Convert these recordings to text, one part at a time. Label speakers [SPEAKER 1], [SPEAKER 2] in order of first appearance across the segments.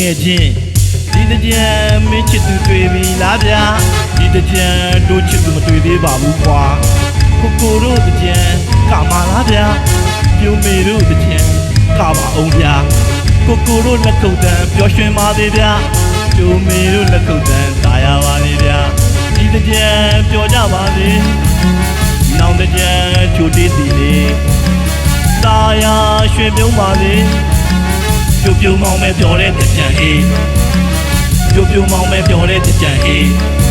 [SPEAKER 1] ငယ်ချင်းဒီတကြံမင်းချစ်သူတွေ့ပြီလားဗျာဒီတကြံတို့ချစ်သူမတွေ့သေးပါဘူးကွာကိုတို့တကြံကမာလားဗျာပြိုမေတို့တကြံကပါအောင်ဗျာကိုတို့လက်ကုပ်တန်းပျော်ရွှင်ပါသေးဗျာပြိုမေတို့လက်ကုပ်တန်းသာယာပါသေးဗျာဒီတကြံပျော်ကြပါသေးနောင်တကြံချိုတေးစီလေးသာယာရွှင်ပြုံးပါသေးပြိုမောင်မဲ့ပျော်တဲ့တကြံအေးပြိုမောင်မဲ့ပျော်တဲ့တကြံအေး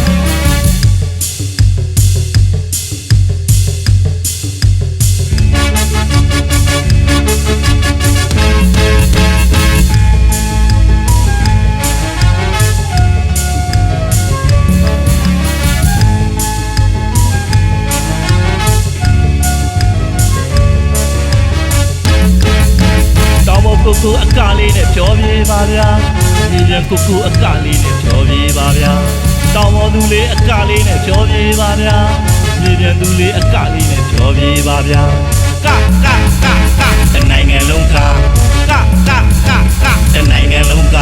[SPEAKER 1] ကိုအကလေးနဲ့ဖြောပြေးပါဗျာဒီရန်ကိုအကလေးနဲ့ဖြောပြေးပါဗျာတောင်ပေါ်သူလေးအကလေးနဲ့ဖြောပြေးပါဗျာဒီရန်သူလေးအကလေးနဲ့ဖြောပြေးပါဗျာကတနိုင်ငံလုံးကတနိုင်ငံလုံးက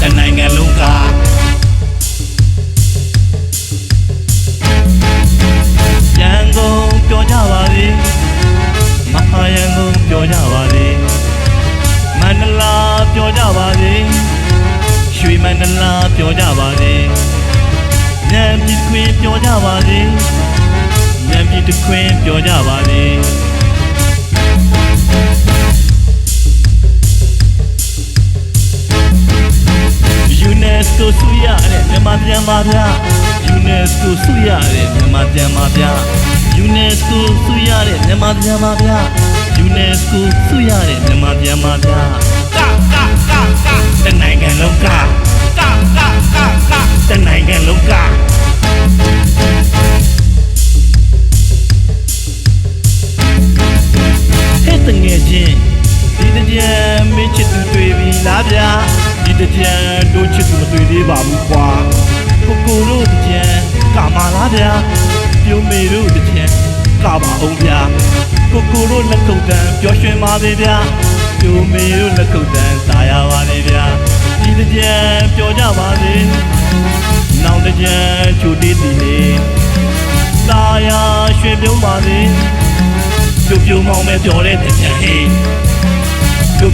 [SPEAKER 1] တနိုင်ငံလုံးကရန်ကုန်ပြောကြပါလေမဟာရန်ကုန်ပြောကြပါလေမန္တလာပြောကြပါလေရွှေမန္တလာပြောကြပါလေဉာဏ်ပြည်ခွင်ပြောကြပါလေဉာဏ်ပြည်ခွင်ပြောကြပါလေ UNESCO ဆုရတဲ့မြန်မာပြန်ပါဗျာ UNESCO ဆုရတဲ့မြန်မာပြန်ပါဗျာ UNESCO ဆုရတဲ့မြန်မာပြန်ပါဗျာ UNESCO ဆုရတဲ့မြန်မာပြန်ပါဗျာတနိုင်ငံလုံးကတနိုင်ငံလုံးကဟဲ့တငယ်ချင်းဒီတကြံမင်းချစ်သူတွေ့ပြီလားဗျာဒီတကြံတို့ချစ်သူမတွေ့သေးပါဘူးကွာကိုတို့တကြံကမာလားဗျာပြိုမေတို့တကြံကပါအောင်ဗျာကိုတို့လက်ကုပ်တန်းပျော်ရွှင်ပါသေးဗျာပြိုမေတို့လက်ကုပ်တန်းသာယာပါသေးဗျာဒီတကြံပျော်ကြပါသေးနောင်တကြံချိုတေးစီလေးသာယာရွှင်ပြုံးပါသေးပြိုမောင်မဲ့ပျော်တဲ့တကြံဟေး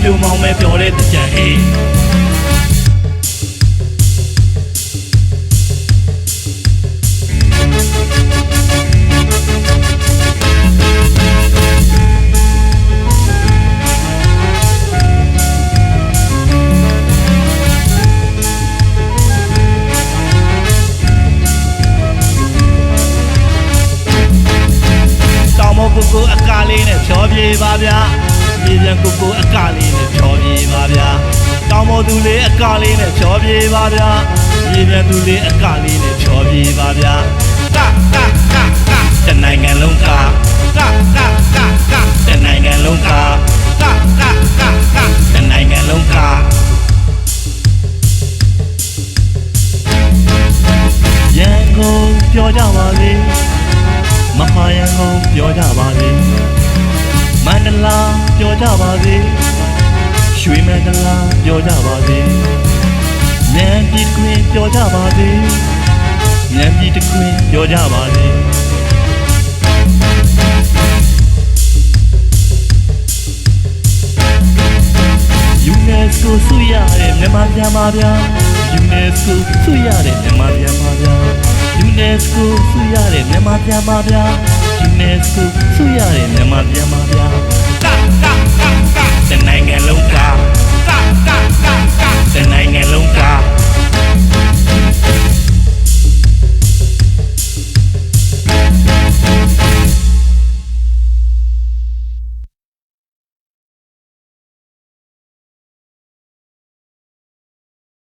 [SPEAKER 1] ပြိုမောင်မဲ့ပျော်တဲ့တကြံဟေးကိုအကလေးနဲ့ဖြောပြေးပါဗျာဒီပြန်ကိုအကလေးနဲ့ဖြောပြေးပါဗျာတောင်ပေါ်သူလေးအကလေးနဲ့ဖြောပြေးပါဗျာဒီပြန်သူလေးအကလေးနဲ့ဖြောပြေးပါဗျာတနိုင်ငံလုံးကတနိုင်ငံလုံးကတနိုင်ငံလုံးကရန်ကုန်ပြောကြပါလေမဟာရန်ကုန်ပြောကြပါလေမန္တလာပြောကြပါလေရွှေမန္တလာပြောကြပါလေဉာဏ်ပြည်ခွင်ပြောကြပါလေဉာဏ်ပြည်ခွင်ပြောကြပါလေUNESCO ဆုရတဲ့မြန်မာပြန်ပါဗျာ UNESCO ဆုရတဲ့မြန်မာပြန်ပါဗျာUNESCO ဆုရတဲ့မြန်မာပြန်ပါဗျာ UNESCO ဆုရတဲ့မြန်မာပြန်ပါဗျာတနိုင်ငံလုံးကတနိုင်ငံလုံးက